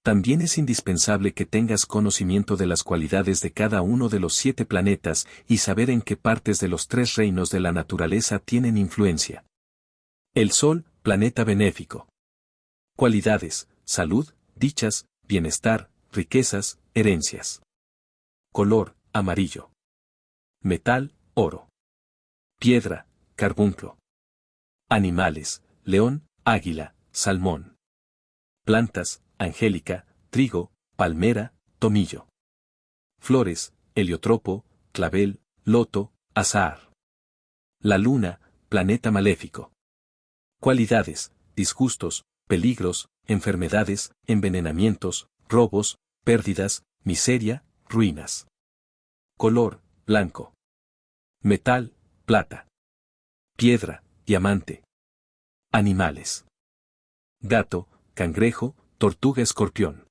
También es indispensable que tengas conocimiento de las cualidades de cada uno de los 7 planetas y saber en qué partes de los 3 reinos de la naturaleza tienen influencia. El Sol, planeta benéfico. Cualidades: salud, dichas, bienestar, riquezas, herencias. Color: amarillo. Metal: oro. Piedra: carbunclo. Animales: león, águila, salmón. Plantas: angélica, trigo, palmera, tomillo. Flores: heliotropo, clavel, loto, azahar. La luna, planeta maléfico. Cualidades: disgustos, peligros, enfermedades, envenenamientos, robos, pérdidas, miseria, ruinas. Color: blanco. Metal: plata. Piedra: diamante. Animales: gato, cangrejo, tortuga, escorpión.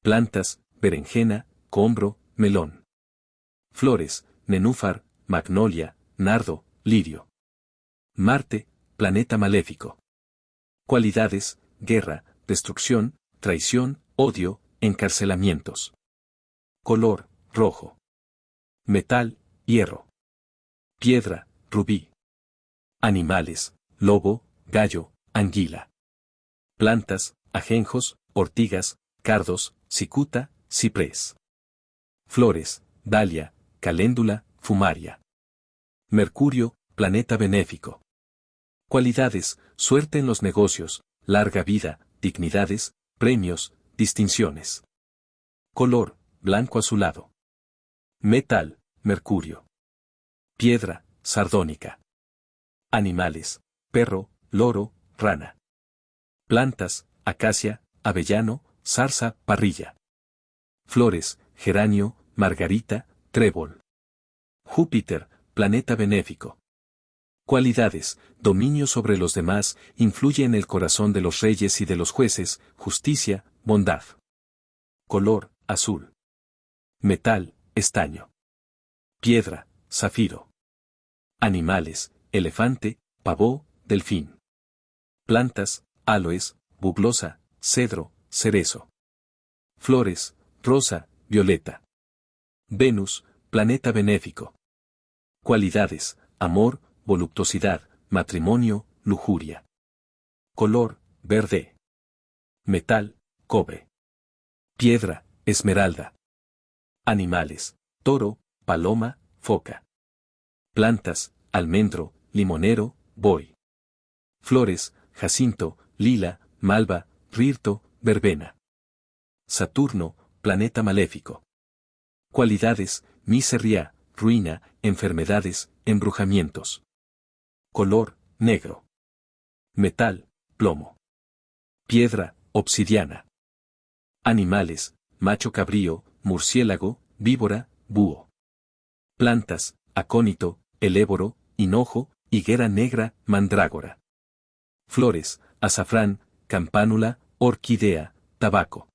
Plantas: berenjena, combro, melón. Flores: nenúfar, magnolia, nardo, lirio. Marte, planeta maléfico. Cualidades: guerra, destrucción, traición, odio, encarcelamientos. Color: rojo. Metal: hierro. Piedra: rubí. Animales: lobo, gallo, anguila. Plantas: ajenjos, ortigas, cardos, cicuta, ciprés. Flores: dalia, caléndula, fumaria. Mercurio, planeta benéfico. Cualidades: suerte en los negocios, larga vida, dignidades, premios, distinciones. Color: blanco azulado. Metal: mercurio. Piedra: sardónica. Animales: perro, loro, rana. Plantas: acacia, avellano, zarza, parrilla. Flores: geranio, margarita, trébol. Júpiter, planeta benéfico. Cualidades: dominio sobre los demás, influye en el corazón de los reyes y de los jueces, justicia, bondad. Color: azul. Metal: estaño. Piedra: zafiro. Animales: elefante, pavó, delfín. Plantas: áloes, buglosa, cedro, cerezo. Flores: rosa, violeta. Venus, planeta benéfico. Cualidades: amor, voluptuosidad, matrimonio, lujuria. Color: verde. Metal: cobre. Piedra: esmeralda. Animales: toro, paloma, foca. Plantas: almendro, limonero, boy. Flores: jacinto, lila, malva, rirto, verbena. Saturno, planeta maléfico. Cualidades: miseria, ruina, enfermedades, embrujamientos. Color: negro. Metal: plomo. Piedra: obsidiana. Animales: macho cabrío, murciélago, víbora, búho. Plantas: acónito, eléboro, hinojo, higuera negra, mandrágora. Flores: azafrán, campánula, orquídea, tabaco.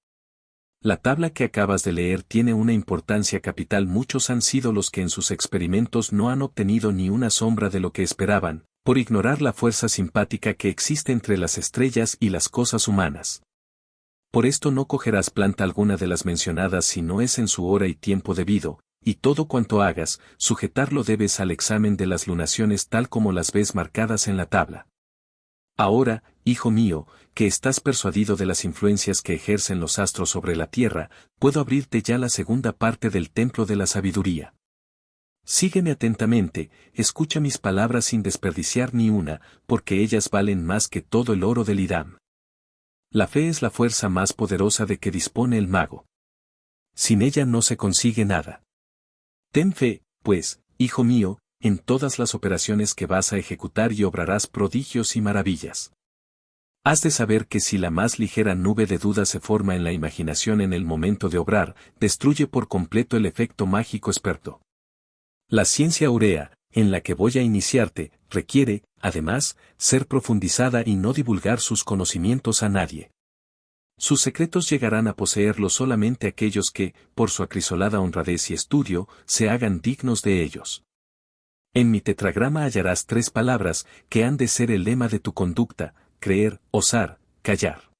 La tabla que acabas de leer tiene una importancia capital. Muchos han sido los que en sus experimentos no han obtenido ni una sombra de lo que esperaban, por ignorar la fuerza simpática que existe entre las estrellas y las cosas humanas. Por esto no cogerás planta alguna de las mencionadas si no es en su hora y tiempo debido, y todo cuanto hagas, sujetarlo debes al examen de las lunaciones tal como las ves marcadas en la tabla. Ahora, hijo mío, que estás persuadido de las influencias que ejercen los astros sobre la tierra, puedo abrirte ya la segunda parte del templo de la sabiduría. Sígueme atentamente, escucha mis palabras sin desperdiciar ni una, porque ellas valen más que todo el oro del Idam. La fe es la fuerza más poderosa de que dispone el mago. Sin ella no se consigue nada. Ten fe, pues, hijo mío, en todas las operaciones que vas a ejecutar y obrarás prodigios y maravillas. Has de saber que si la más ligera nube de duda se forma en la imaginación en el momento de obrar, destruye por completo el efecto mágico experto. La ciencia aurea, en la que voy a iniciarte, requiere, además, ser profundizada y no divulgar sus conocimientos a nadie. Sus secretos llegarán a poseerlos solamente aquellos que, por su acrisolada honradez y estudio, se hagan dignos de ellos. En mi tetragrama hallarás 3 palabras que han de ser el lema de tu conducta: creer, osar, callar.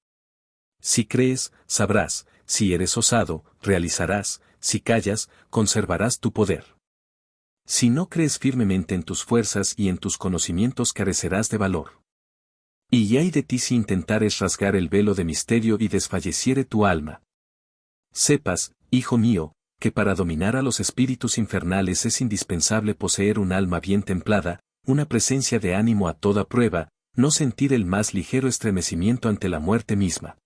Si crees, sabrás, si eres osado, realizarás, si callas, conservarás tu poder. Si no crees firmemente en tus fuerzas y en tus conocimientos carecerás de valor. Y ay de ti si intentares rasgar el velo de misterio y desfalleciere tu alma. Sepas, hijo mío, que para dominar a los espíritus infernales es indispensable poseer un alma bien templada, una presencia de ánimo a toda prueba, no sentir el más ligero estremecimiento ante la muerte misma.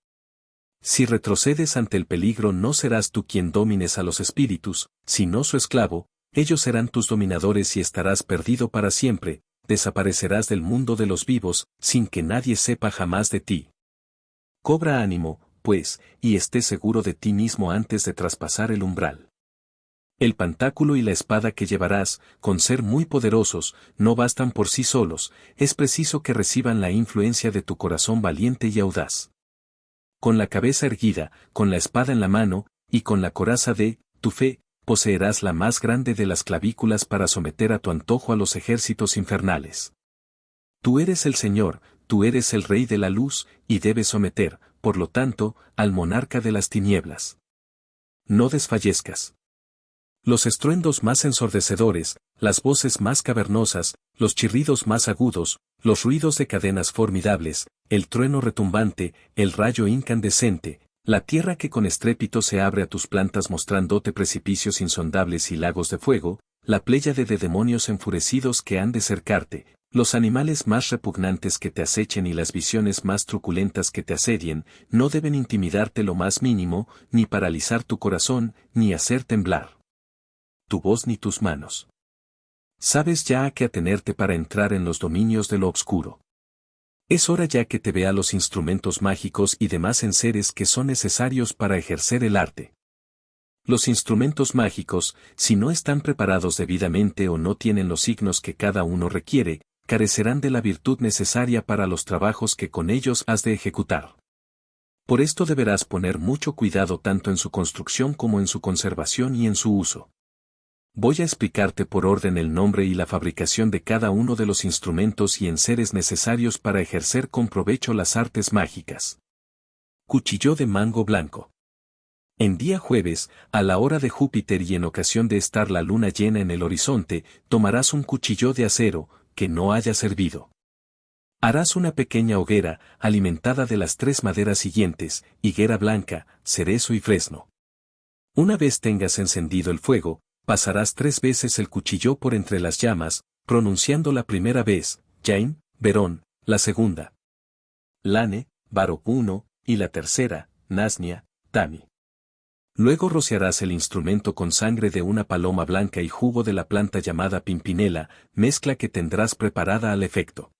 Si retrocedes ante el peligro no serás tú quien domines a los espíritus, sino su esclavo, ellos serán tus dominadores y estarás perdido para siempre, desaparecerás del mundo de los vivos, sin que nadie sepa jamás de ti. Cobra ánimo, pues, y esté seguro de ti mismo antes de traspasar el umbral. El pantáculo y la espada que llevarás, con ser muy poderosos, no bastan por sí solos, es preciso que reciban la influencia de tu corazón valiente y audaz. Con la cabeza erguida, con la espada en la mano, y con la coraza de tu fe, poseerás la más grande de las clavículas para someter a tu antojo a los ejércitos infernales. Tú eres el Señor, tú eres el Rey de la luz, y debes someter, por lo tanto, al monarca de las tinieblas. No desfallezcas. Los estruendos más ensordecedores, las voces más cavernosas, los chirridos más agudos, los ruidos de cadenas formidables, el trueno retumbante, el rayo incandescente, la tierra que con estrépito se abre a tus plantas mostrándote precipicios insondables y lagos de fuego, la pléyade de demonios enfurecidos que han de cercarte, los animales más repugnantes que te acechen y las visiones más truculentas que te asedien, no deben intimidarte lo más mínimo, ni paralizar tu corazón, ni hacer temblar tu voz ni tus manos. Sabes ya a qué atenerte para entrar en los dominios de lo obscuro. Es hora ya que te vea los instrumentos mágicos y demás enseres que son necesarios para ejercer el arte. Los instrumentos mágicos, si no están preparados debidamente o no tienen los signos que cada uno requiere, carecerán de la virtud necesaria para los trabajos que con ellos has de ejecutar. Por esto deberás poner mucho cuidado tanto en su construcción como en su conservación y en su uso. Voy a explicarte por orden el nombre y la fabricación de cada uno de los instrumentos y enseres necesarios para ejercer con provecho las artes mágicas. Cuchillo de mango blanco. En día jueves, a la hora de Júpiter y en ocasión de estar la luna llena en el horizonte, tomarás un cuchillo de acero, que no haya servido. Harás una pequeña hoguera, alimentada de las 3 maderas siguientes, higuera blanca, cerezo y fresno. Una vez tengas encendido el fuego, pasarás 3 veces el cuchillo por entre las llamas, pronunciando la primera vez, Jain, Verón, la segunda, Lane, Varo 1, y la tercera, Nasnia, Tami. Luego rociarás el instrumento con sangre de una paloma blanca y jugo de la planta llamada pimpinela, mezcla que tendrás preparada al efecto.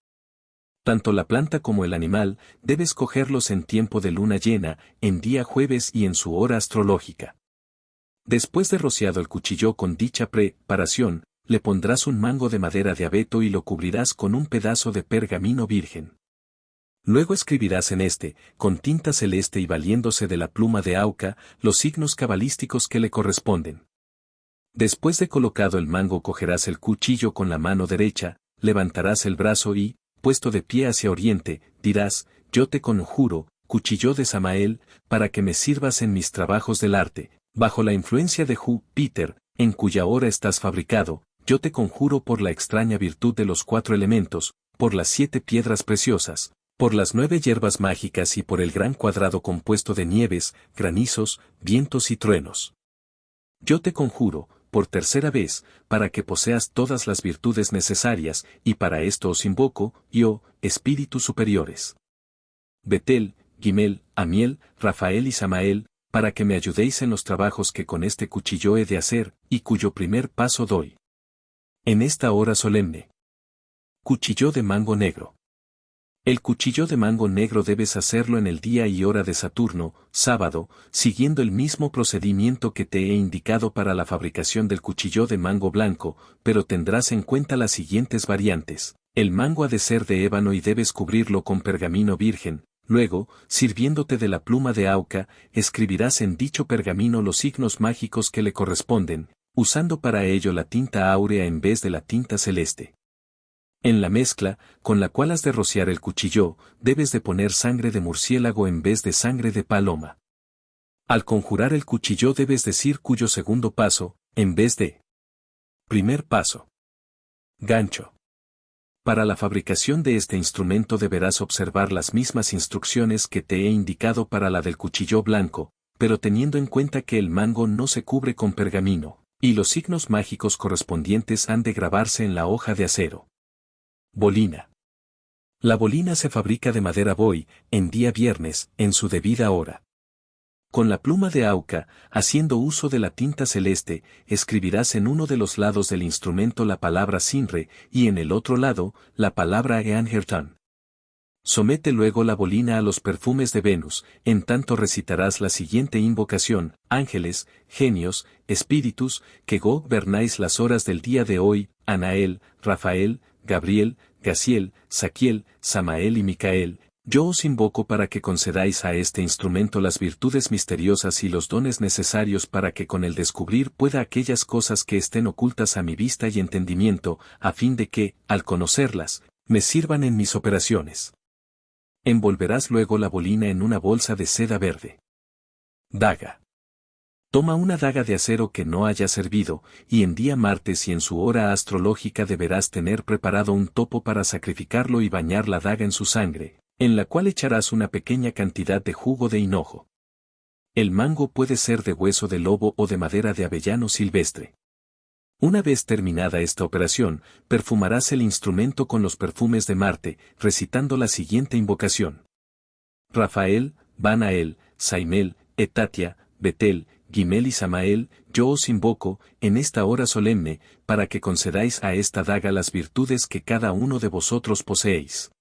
Tanto la planta como el animal, debes cogerlos en tiempo de luna llena, en día jueves y en su hora astrológica. Después de rociado el cuchillo con dicha preparación, le pondrás un mango de madera de abeto y lo cubrirás con un pedazo de pergamino virgen. Luego escribirás en este, con tinta celeste y valiéndose de la pluma de Auca, los signos cabalísticos que le corresponden. Después de colocado el mango cogerás el cuchillo con la mano derecha, levantarás el brazo y, puesto de pie hacia oriente, dirás, yo te conjuro, cuchillo de Samael, para que me sirvas en mis trabajos del arte. Bajo la influencia de Júpiter, en cuya hora estás fabricado, yo te conjuro por la extraña virtud de los 4 elementos, por las 7 piedras preciosas, por las 9 hierbas mágicas y por el gran cuadrado compuesto de nieves, granizos, vientos y truenos. Yo te conjuro, por tercera vez, para que poseas todas las virtudes necesarias, y para esto os invoco, yo, espíritus superiores. Betel, Gimel, Amiel, Rafael y Samael, para que me ayudéis en los trabajos que con este cuchillo he de hacer, y cuyo primer paso doy. En esta hora solemne. Cuchillo de mango negro. El cuchillo de mango negro debes hacerlo en el día y hora de Saturno, sábado, siguiendo el mismo procedimiento que te he indicado para la fabricación del cuchillo de mango blanco, pero tendrás en cuenta las siguientes variantes. El mango ha de ser de ébano y debes cubrirlo con pergamino virgen. Luego, sirviéndote de la pluma de Auca, escribirás en dicho pergamino los signos mágicos que le corresponden, usando para ello la tinta áurea en vez de la tinta celeste. En la mezcla, con la cual has de rociar el cuchillo, debes de poner sangre de murciélago en vez de sangre de paloma. Al conjurar el cuchillo debes decir cuyo segundo paso, en vez de primer paso. Gancho. Para la fabricación de este instrumento deberás observar las mismas instrucciones que te he indicado para la del cuchillo blanco, pero teniendo en cuenta que el mango no se cubre con pergamino, y los signos mágicos correspondientes han de grabarse en la hoja de acero. Bolina. La bolina se fabrica de madera boj, en día viernes, en su debida hora. Con la pluma de auca, haciendo uso de la tinta celeste, escribirás en uno de los lados del instrumento la palabra Sinre, y en el otro lado, la palabra Eanhertan. Somete luego la bolina a los perfumes de Venus, en tanto recitarás la siguiente invocación: ángeles, genios, espíritus, que gobernáis las horas del día de hoy, Anael, Rafael, Gabriel, Gaziel, Saquiel, Samael y Micael. Yo os invoco para que concedáis a este instrumento las virtudes misteriosas y los dones necesarios para que con el descubrir pueda aquellas cosas que estén ocultas a mi vista y entendimiento, a fin de que, al conocerlas, me sirvan en mis operaciones. Envolverás luego la bolina en una bolsa de seda verde. Daga. Toma una daga de acero que no haya servido, y en día martes y en su hora astrológica deberás tener preparado un topo para sacrificarlo y bañar la daga en su sangre, en la cual echarás una pequeña cantidad de jugo de hinojo. El mango puede ser de hueso de lobo o de madera de avellano silvestre. Una vez terminada esta operación, perfumarás el instrumento con los perfumes de Marte, recitando la siguiente invocación: Rafael, Banael, Saimel, Etatia, Betel, Gimel y Samael, yo os invoco, en esta hora solemne, para que concedáis a esta daga las virtudes que cada uno de vosotros poseéis.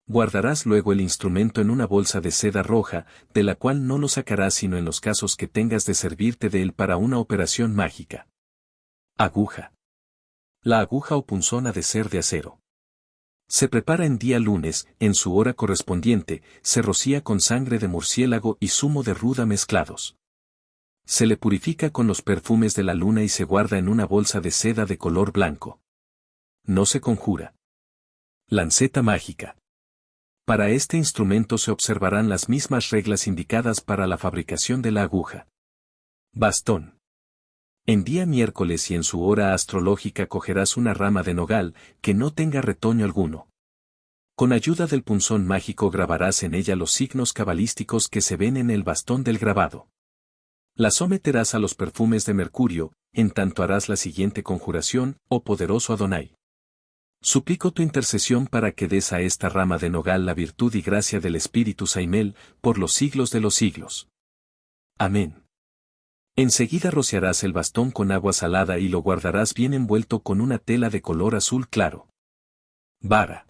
Guardarás luego el instrumento en una bolsa de seda roja, de la cual no lo sacarás sino en los casos que tengas de servirte de él para una operación mágica. Aguja. La aguja o punzón ha de ser de acero. Se prepara en día lunes, en su hora correspondiente, se rocía con sangre de murciélago y zumo de ruda mezclados. Se le purifica con los perfumes de la luna y se guarda en una bolsa de seda de color blanco. No se conjura. Lanceta mágica. Para este instrumento se observarán las mismas reglas indicadas para la fabricación de la aguja. Bastón. En día miércoles y en su hora astrológica cogerás una rama de nogal, que no tenga retoño alguno. Con ayuda del punzón mágico grabarás en ella los signos cabalísticos que se ven en el bastón del grabado. La someterás a los perfumes de Mercurio, en tanto harás la siguiente conjuración: oh poderoso Adonai. Suplico tu intercesión para que des a esta rama de nogal la virtud y gracia del Espíritu Saimel, por los siglos de los siglos. Amén. Enseguida rociarás el bastón con agua salada y lo guardarás bien envuelto con una tela de color azul claro. Vara.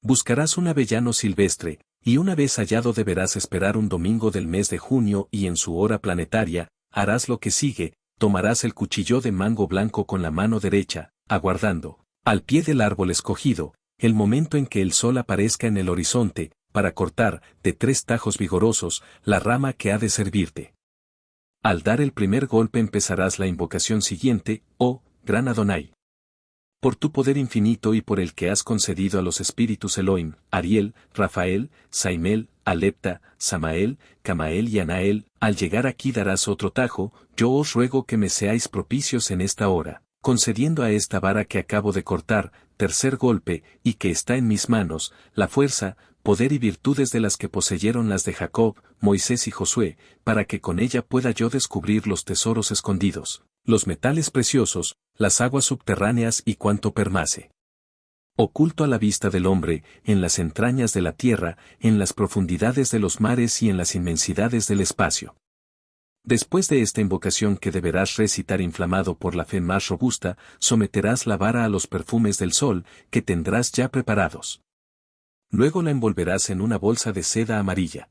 Buscarás un avellano silvestre, y una vez hallado deberás esperar un domingo del mes de junio y en su hora planetaria, harás lo que sigue: tomarás el cuchillo de mango blanco con la mano derecha, aguardando, al pie del árbol escogido, el momento en que el sol aparezca en el horizonte, para cortar, de 3 tajos vigorosos, la rama que ha de servirte. Al dar el primer golpe empezarás la invocación siguiente: oh, gran Adonai. Por tu poder infinito y por el que has concedido a los espíritus Elohim, Ariel, Rafael, Saimel, Alepta, Samael, Camael y Anael, al llegar aquí darás otro tajo: yo os ruego que me seáis propicios en esta hora, concediendo a esta vara que acabo de cortar, tercer golpe, y que está en mis manos, la fuerza, poder y virtudes de las que poseyeron las de Jacob, Moisés y Josué, para que con ella pueda yo descubrir los tesoros escondidos, los metales preciosos, las aguas subterráneas y cuanto permase. Oculto a la vista del hombre, en las entrañas de la tierra, en las profundidades de los mares y en las inmensidades del espacio. Después de esta invocación que deberás recitar inflamado por la fe más robusta, someterás la vara a los perfumes del sol, que tendrás ya preparados. Luego la envolverás en una bolsa de seda amarilla.